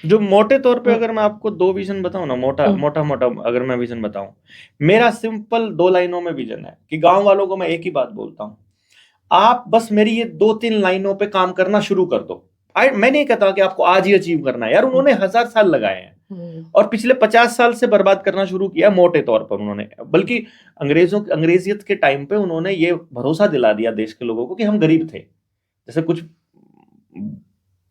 जो मोटे तौर पे हम्म, अगर मैं आपको दो विजन बताऊं ना, मोटा हम्म, मोटा मोटा अगर मैं विजन बताऊं, मेरा सिंपल दो लाइनों में विजन है कि गांव वालों को मैं एक ही बात बोलता हूं, आप बस मेरी ये दो तीन लाइनों पे काम करना शुरू कर दो। मैं नहीं कहता कि आपको आज ही अचीव करना है यार, हम्म, उन्होंने 1000 साल लगाए हैं हम्म, और पिछले 50 साल से बर्बाद करना शुरू किया मोटे तौर पर उन्होंने। बल्कि अंग्रेजियत के टाइम पे उन्होंने ये भरोसा दिला दिया देश के लोगों को कि हम गरीब थे। जैसे कुछ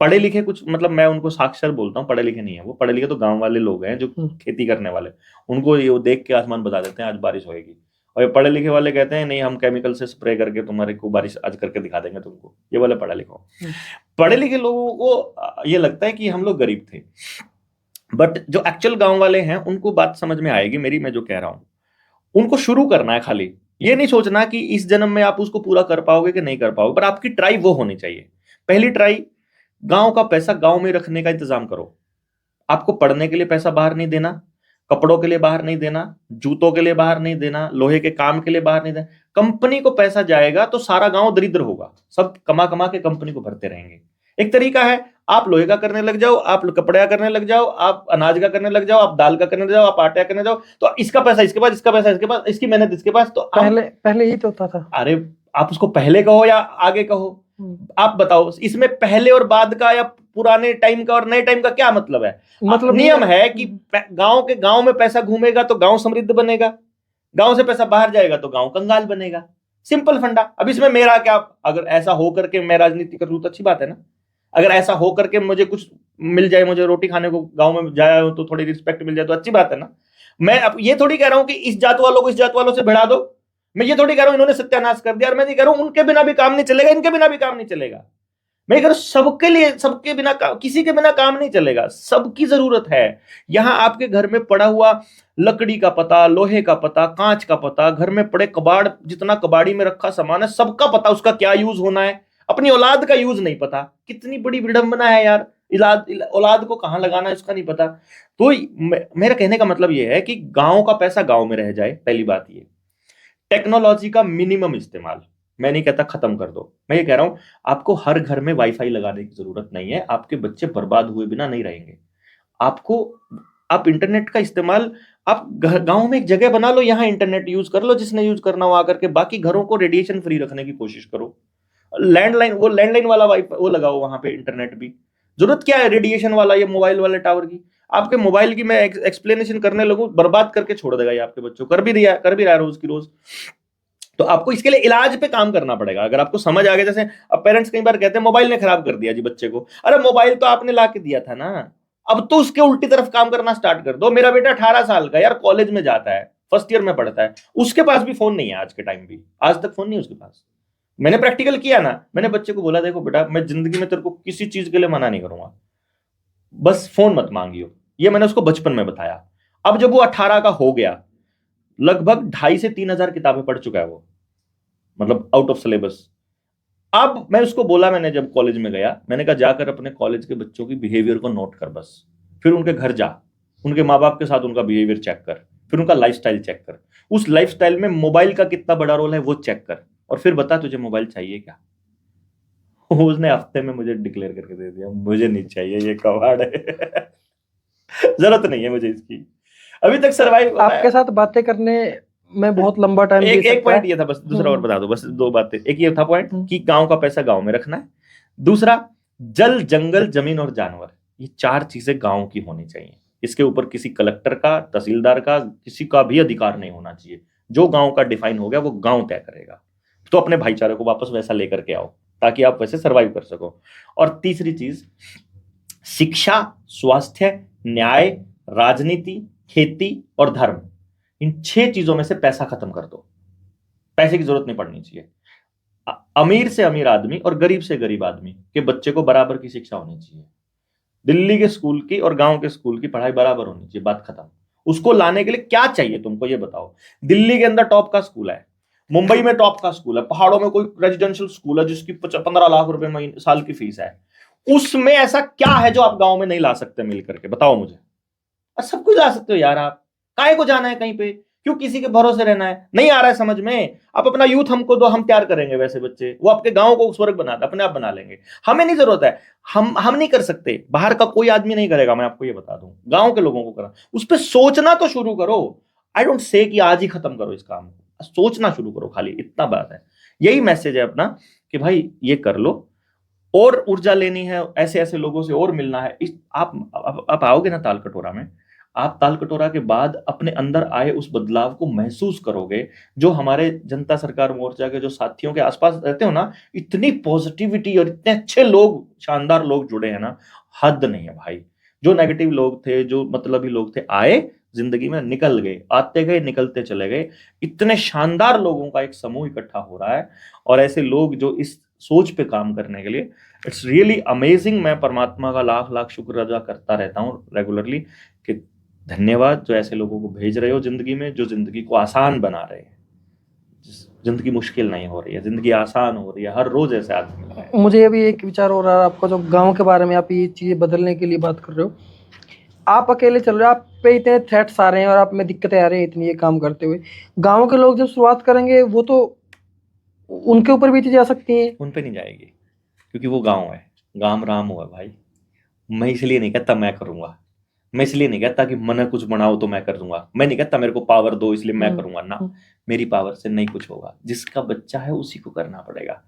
पढ़े लिखे, कुछ मतलब मैं उनको साक्षर बोलता हूँ, पढ़े लिखे नहीं है वो, पढ़े लिखे तो गांव वाले लोग हैं जो हम्म, खेती करने वाले, उनको ये वो देख के आसमान बता देते हैं आज बारिश होएगी। और ये पढ़े लिखे वाले कहते हैं नहीं, हम केमिकल से स्प्रे करके तुम्हारे को बारिश आज करके दिखा देंगे तुमको। ये वाले पढ़ा लिखा। हम्म, पढ़े लिखे लोगों को ये लगता है कि हम लोग गरीब थे, बट जो एक्चुअल गांव वाले हैं उनको बात समझ में आएगी मेरी, मैं जो कह रहा हूं। उनको शुरू करना है खाली, ये नहीं सोचना कि इस जन्म में आप उसको पूरा कर पाओगे कि नहीं कर पाओगे, पर आपकी ट्राई वो होनी चाहिए। पहली ट्राई, गांव का पैसा गांव में रखने का इंतजाम करो। आपको पढ़ने के लिए पैसा बाहर नहीं देना, कपड़ों के लिए बाहर नहीं देना, जूतों के लिए बाहर नहीं देना, लोहे के काम के लिए बाहर नहीं देना। कंपनी को पैसा जाएगा तो सारा गांव दरिद्र होगा, सब कमा कमा के कंपनी को भरते रहेंगे। एक तरीका है, आप लोहे का करने लग जाओ, आप कपड़े का करने लग जाओ, आप अनाज का करने लग जाओ, आप दाल का करने लग जाओ, आप आटे का करने जाओ, तो इसका पैसा इसके पास, इसका पैसा इसके पास, इसकी मेहनत इसके पास, तो हम। पहले पहले ही तो होता था। अरे, आप उसको पहले कहो या आगे कहो, हम्म, आप बताओ इसमें पहले और बाद का या पुराने टाइम का और नए टाइम का क्या मतलब है। मतलब ये नियम है कि गांव में पैसा घूमेगा तो गांव समृद्ध बनेगा, गांव से पैसा बाहर जाएगा तो गांव कंगाल बनेगा। सिंपल फंडा। अब इसमें मेरा क्या, अगर ऐसा हो करके मैं राजनीति करूँ तो अच्छी बात है ना। अगर ऐसा हो करके मुझे कुछ मिल जाए, मुझे रोटी खाने को गांव में जाया हो तो थोड़ी रिस्पेक्ट मिल जाए तो अच्छी बात है ना। मैं अब ये थोड़ी कह रहा हूं कि इस जात वालों को इस जात वालों से भिड़ा दो। मैं ये थोड़ी कह रहा हूं इन्होंने सत्यानाश कर दिया, और मैं नहीं कह रहा हूं उनके बिना भी काम नहीं चलेगा, इनके बिना भी काम नहीं चलेगा। मैं कह रहा हूं सबके लिए, सबके बिना किसी के बिना काम नहीं चलेगा, सबकी जरूरत है। यहां आपके घर में पड़ा हुआ लकड़ी का पता, लोहे का पता, कांच का पता, घर में पड़े कबाड़, जितना कबाड़ी में रखा सामान है सबका पता, उसका क्या यूज होना है। अपनी औलाद का यूज नहीं पता, कितनी बड़ी विडंबना है यार। औलाद को कहां लगाना है इसका नहीं पता। तो मेरा कहने का मतलब यह है कि गांव का पैसा गांव में रह जाए, पहली बात ये। टेक्नोलॉजी का मिनिमम इस्तेमाल, मैं नहीं कहता खत्म कर दो, मैं ये कह रहा हूं आपको हर घर में वाईफाई लगाने की जरूरत नहीं है, आपके बच्चे बर्बाद हुए बिना नहीं रहेंगे। आपको, आप इंटरनेट का इस्तेमाल, आप गांव में एक जगह बना लो, यहां इंटरनेट यूज कर लो, जिसने यूज करना हो आकर के, बाकी घरों को रेडिएशन फ्री रखने की कोशिश करो। लैंडलाइन वाला वाईफाई वो लगाओ वहां पे, इंटरनेट भी। जरूरत क्या है रेडिएशन वाला, ये मोबाइल वाले टावर की। आपके मोबाइल की मैं एक्सप्लेनेशन करने लगूं, बर्बाद करके छोड़ देगा ये आपके बच्चों, कर भी रहा है रोज की रोज। तो आपको इसके लिए इलाज पे काम करना पड़ेगा। अगर आपको समझ आ गया, जैसे अब पेरेंट्स कई बार कहते हैं मोबाइल ने खराब कर दिया जी बच्चे को, अरे मोबाइल तो आपने ला के दिया था ना, अब तो उसके उल्टी तरफ काम करना स्टार्ट कर दो। मेरा बेटा 18 साल का यार, कॉलेज में जाता है, फर्स्ट ईयर में पढ़ता है, उसके पास भी फोन नहीं है आज के टाइम भी, आज तक फोन नहीं है उसके पास। मैंने प्रैक्टिकल किया ना, मैंने बच्चे को बोला देखो बेटा, मैं जिंदगी में तेरे को किसी चीज के लिए मना नहीं करूंगा, बस फोन मत मांगियो। ये मैंने उसको बचपन में बताया। अब जब वो 18 का हो गया, लगभग 2500 से 3000 किताबें पढ़ चुका है वो, मतलब आउट ऑफ सिलेबस। अब मैं उसको बोला, मैंने जब कॉलेज में गया, मैंने कहा जाकर अपने कॉलेज के बच्चों की बिहेवियर को नोट कर बस, फिर उनके घर जा, उनके माँ बाप के साथ उनका बिहेवियर चेक कर, फिर उनका लाइफस्टाइल चेक कर, उस लाइफस्टाइल में मोबाइल का कितना बड़ा रोल है वो चेक कर, और फिर बता तुझे मोबाइल चाहिए क्या। उसने हफ्ते में मुझे डिक्लेयर करके दे दिया, मुझे नहीं चाहिए, ये कबाड़ है। जरूरत नहीं है मुझे इसकी, अभी तक सरवाइव। आपके साथ बातें करने में बहुत लंबा टाइम बीत एक एक सकता है। पॉइंट ये था, बस दूसरा और बता दो, बस दो बातें। एक ये था पॉइंट हम्म, कि गांव का पैसा गांव में रखना है। दूसरा, जल जंगल जमीन और जानवर, ये चार चीजें गांव की होनी चाहिए। इसके ऊपर किसी कलेक्टर का, तहसीलदार का, किसी का भी अधिकार नहीं होना चाहिए। जो गांव का डिफाइन हो गया वो गांव तय करेगा। तो अपने भाईचारे को वापस वैसा लेकर के आओ, ताकि आप वैसे सरवाइव कर सको। और तीसरी चीज, शिक्षा, स्वास्थ्य, न्याय, राजनीति, खेती और धर्म, इन 6 चीजों में से पैसा खत्म कर दो। पैसे की जरूरत नहीं पड़नी चाहिए। अमीर से अमीर आदमी और गरीब से गरीब आदमी के बच्चे को बराबर की शिक्षा होनी चाहिए। दिल्ली के स्कूल की और गांव के स्कूल की पढ़ाई बराबर होनी चाहिए, बात खत्म। उसको लाने के लिए क्या चाहिए तुमको ये बताओ। दिल्ली के अंदर टॉप का स्कूल है, मुंबई में टॉप का स्कूल है, पहाड़ों में कोई रेजिडेंशियल स्कूल है जिसकी 15 लाख रुपए महीने साल की फीस है, उसमें ऐसा क्या है जो आप गांव में नहीं ला सकते मिल करके, बताओ मुझे। सब कुछ ला सकते हो यार आप, काहे को जाना है कहीं पे। क्यों किसी के भरोसे रहना है? नहीं आ रहा है समझ में, आप अपना यूथ हमको दो, हम तैयार करेंगे वैसे बच्चे, वो आपके गांव को स्वर्ग बना दे, अपने आप बना लेंगे। हमें नहीं जरूरत है, हम नहीं कर सकते, बाहर का कोई आदमी नहीं करेगा, मैं आपको ये बता दूं, गांव के लोगों को करा, उस पर सोचना तो शुरू करो। आई डोंट से कि आज ही खत्म करो इस काम को, सोचना शुरू करो, खाली इतना बात है। यही मैसेज है अपना कि भाई ये कर लो, और ऊर्जा लेनी है, ऐसे ऐसे लोगों से और मिलना है। आप आओगे ना ताल कटोरा में, आप ताल कटोरा के बाद अपने अंदर आए उस बदलाव को महसूस करोगे। जो हमारे जनता सरकार मोर्चा के जो साथियों के आसपास रहते हो ना, इतनी पॉजिटिविटी और इतने अच्छे लोग, शानदार लोग जुड़े हैं ना, हद नहीं है भाई। जो नेगेटिव लोग थे, जो मतलबी लोग थे, आए जिंदगी में, निकल गए, आते गए निकलते चले गए। इतने शानदार लोगों का एक समूह इकट्ठा हो रहा है, और ऐसे लोग जो इस सोच पे काम करने के लिए, इट्स रियली अमेजिंग। मैं परमात्मा का लाख लाख शुक्र अदा करता रहता हूँ रेगुलरली कि धन्यवाद जो ऐसे लोगों को भेज रहे हो जिंदगी में, जो जिंदगी को आसान बना रहे हैं। जिंदगी मुश्किल नहीं हो रही है, जिंदगी आसान हो रही है, हर रोज ऐसे आदमी मिल रहे हैं। मुझे अभी एक विचार हो रहा है, आपका जो गांव के बारे में आप ये चीजें बदलने के लिए बात कर रहे हो, आप अकेले चल रहे हो, आप पे इतने थ्रेट्स आ रहे हैं और आप में दिक्कतें आ रही हैं इतनी ये काम करते हुए, गांव के लोग जब शुरुआत करेंगे वो तो उनके ऊपर भी चीजें आ सकती हैं। उन पे नहीं जाएगी, क्योंकि वो गांव है, गांव राम हुआ भाई। मैं इसलिए नहीं कहता मैं करूंगा, मैं इसलिए नहीं कहता कि मन कुछ बनाओ तो मैं कर दूंगा, मैं नहीं कहता मेरे को पावर दो इसलिए मैं करूंगा ना, मेरी पावर से नहीं कुछ होगा। जिसका बच्चा है उसी को करना पड़ेगा।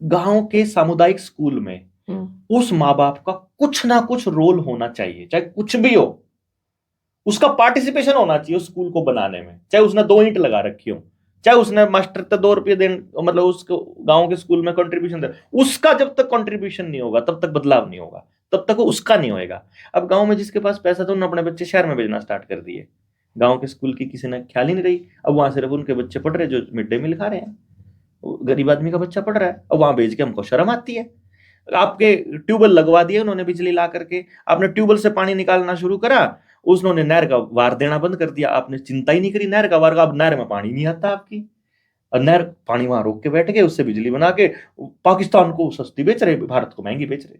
गांव के सामुदायिक स्कूल में उस माँ बाप का कुछ ना कुछ रोल होना चाहिए, चाहे कुछ भी हो, उसका पार्टिसिपेशन होना चाहिए उस स्कूल को बनाने में। चाहे उसने 2 ईंट लगा रखी हो, चाहे उसने मास्टर तक 2 रुपये देन, मतलब उसको गांव के स्कूल में कंट्रीब्यूशन दे, उसका जब तक कंट्रीब्यूशन नहीं होगा तब तक बदलाव नहीं होगा, तब तक वो उसका नहीं होएगा। अब गांव में जिसके पास पैसा था, उन्होंने अपने बच्चे शहर में भेजना स्टार्ट कर दिए, गांव के स्कूल की किसी ने ख्याल ही नहीं रही। अब वहां सिर्फ उनके बच्चे पढ़ रहे जो मिड डे मील खा रहे हैं, गरीब आदमी का बच्चा पढ़ रहा है, और वहां भेज के हमको शर्म आती है। आपके ट्यूबवेल लगवा दिए उन्होंने बिजली ला करके, आपने ट्यूबवेल से पानी निकालना शुरू करा, उसने नहर का वार देना बंद कर दिया, आपने चिंता ही नहीं करी नहर का वार का, अब नहर में पानी नहीं आता आपकी, और नहर पानी वहां रोक के बैठ गए, उससे बिजली बना के पाकिस्तान को सस्ती बेच रहे, भारत को महंगी बेच रहे।